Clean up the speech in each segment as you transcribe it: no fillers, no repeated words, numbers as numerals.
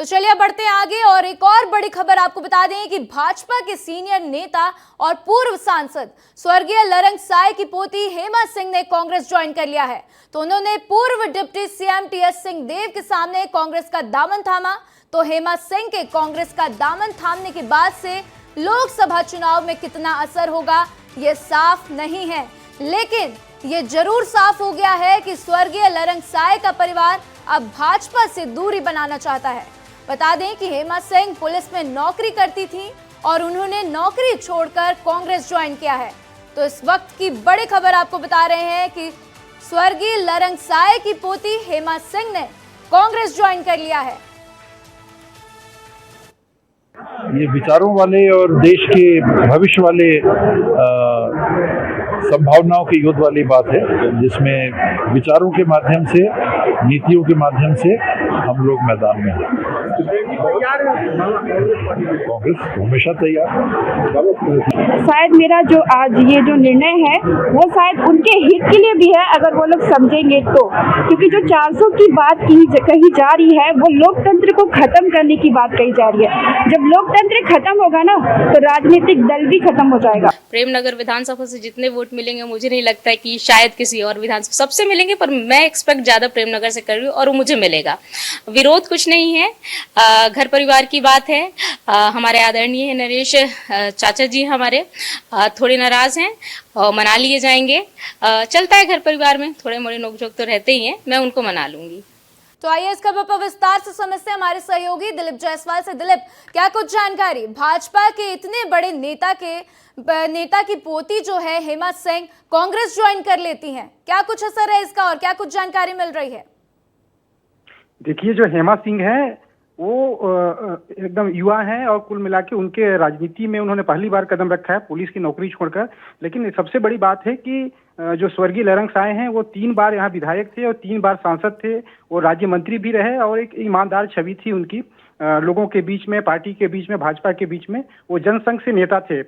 तो चलिए बढ़ते हैं आगे और एक और बड़ी खबर आपको बता दें कि भाजपा के सीनियर नेता और पूर्व सांसद स्वर्गीय लरंग साय की पोती हेमा सिंह ने कांग्रेस ज्वाइन कर लिया है। तो उन्होंने पूर्व डिप्टी सीएम टीएस सिंहदेव के सामने कांग्रेस का दामन थामा। तो हेमा सिंह के कांग्रेस का दामन थामने के बाद से लोकसभा चुनाव में कितना असर होगा ये साफ नहीं है, लेकिन ये जरूर साफ हो गया है कि स्वर्गीय लरंग साय का परिवार अब भाजपा से दूरी बनाना चाहता है। बता दें कि हेमा सिंह पुलिस में नौकरी करती थी और उन्होंने नौकरी छोड़कर कांग्रेस ज्वाइन किया है। तो इस वक्त की बड़ी खबर आपको बता रहे हैं कि स्वर्गीय लरंग साय की पोती हेमा सिंह ने कांग्रेस ज्वाइन कर लिया है। ये विचारों वाले और देश के भविष्य वाले संभावनाओं के युद्ध वाली बात है, जिसमें विचारों के माध्यम से, नीतियों के माध्यम से हम लोग मैदान में हैं। कांग्रेस हमेशा तैयार। शायद मेरा जो आज ये जो निर्णय है वो शायद उनके हित के लिए भी है, अगर वो लोग समझेंगे तो, क्योंकि जो 400 की बात कही जा रही है वो लोकतंत्र को खत्म करने की बात कही जा रही है। जब लोकतंत्र खत्म होगा ना तो राजनीतिक दल भी खत्म हो जाएगा। प्रेमनगर विधानसभा से जितने वोट मिलेंगे मुझे नहीं लगता है कि शायद किसी और विधानसभा सबसे मिलेंगे, पर मैं एक्सपेक्ट ज्यादा प्रेमनगर से कर रही हूँ और वो मुझे मिलेगा। विरोध कुछ नहीं है, घर परिवार की बात है। हमारे आदरणीय नरेश चाचा जी हमारे थोड़े नाराज हैं और मना लिए जाएंगे। चलता है घर परिवार में, थोड़े मोड़े नोकझोंक तो रहते ही हैं, मैं उनको मना लूंगी। तो आइए इस खबर पर विस्तार से समझते हैं हमारे सहयोगी दिलीप जायसवाल से। दिलीप, क्या कुछ जानकारी, भाजपा के इतने बड़े नेता की पोती जो है हेमा सिंह कांग्रेस ज्वाइन कर लेती हैं, क्या कुछ असर है इसका और क्या कुछ जानकारी मिल रही है? देखिए, जो हेमा सिंह है वो एकदम युवा हैं और कुल मिला के उनके राजनीति में उन्होंने पहली बार कदम रखा है पुलिस की नौकरी छोड़कर। लेकिन सबसे बड़ी बात है कि जो स्वर्गीय लरंग साय हैं वो 3 बार यहाँ विधायक थे और 3 बार सांसद थे, वो राज्य मंत्री भी रहे और एक ईमानदार छवि थी उनकी लोगों के बीच में, पार्टी के बीच में, भाजपा के बीच में। वो जनसंघ से नेता थे,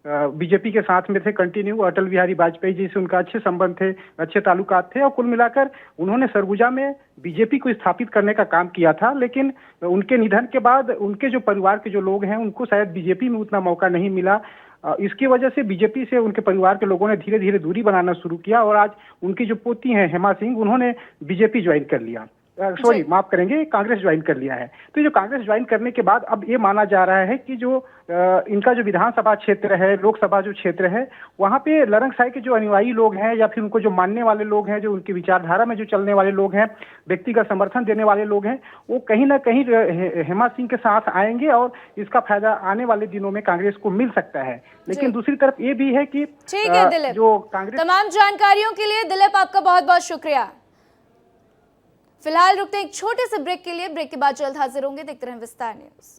बीजेपी के साथ में थे कंटिन्यू। अटल बिहारी वाजपेयी जी से उनका अच्छे संबंध थे, अच्छे ताल्लुकात थे और कुल मिलाकर उन्होंने सरगुजा में बीजेपी को स्थापित करने का काम किया था। लेकिन उनके निधन के बाद उनके जो परिवार के जो लोग हैं उनको शायद बीजेपी में उतना मौका नहीं मिला। इसकी वजह से बीजेपी से उनके परिवार के लोगों ने धीरे धीरे दूरी बनाना शुरू किया और आज उनकी जो पोती हैं हेमा सिंह, उन्होंने बीजेपी ज्वाइन कर लिया, माफ करेंगे, कांग्रेस ज्वाइन कर लिया है। तो जो कांग्रेस ज्वाइन करने के बाद अब ये माना जा रहा है कि जो इनका जो विधानसभा क्षेत्र है, लोकसभा जो क्षेत्र है, वहां पे लरंग साय के जो अनुयायी लोग हैं या फिर उनको जो मानने वाले लोग हैं, जो उनकी विचारधारा में जो चलने वाले लोग हैं, व्यक्तिगत समर्थन देने वाले लोग हैं, वो कहीं ना कहीं हेमा सिंह के साथ आएंगे और इसका फायदा आने वाले दिनों में कांग्रेस को मिल सकता है। लेकिन दूसरी तरफ ये भी है कि ठीक है दिलीप, जो कांग्रेस तमाम जानकारियों के लिए दिलीप आपका बहुत बहुत शुक्रिया। फिलहाल रुकते हैं एक छोटे से ब्रेक के लिए, ब्रेक के बाद जल्द हाजिर होंगे। देखते रहें विस्तार न्यूज।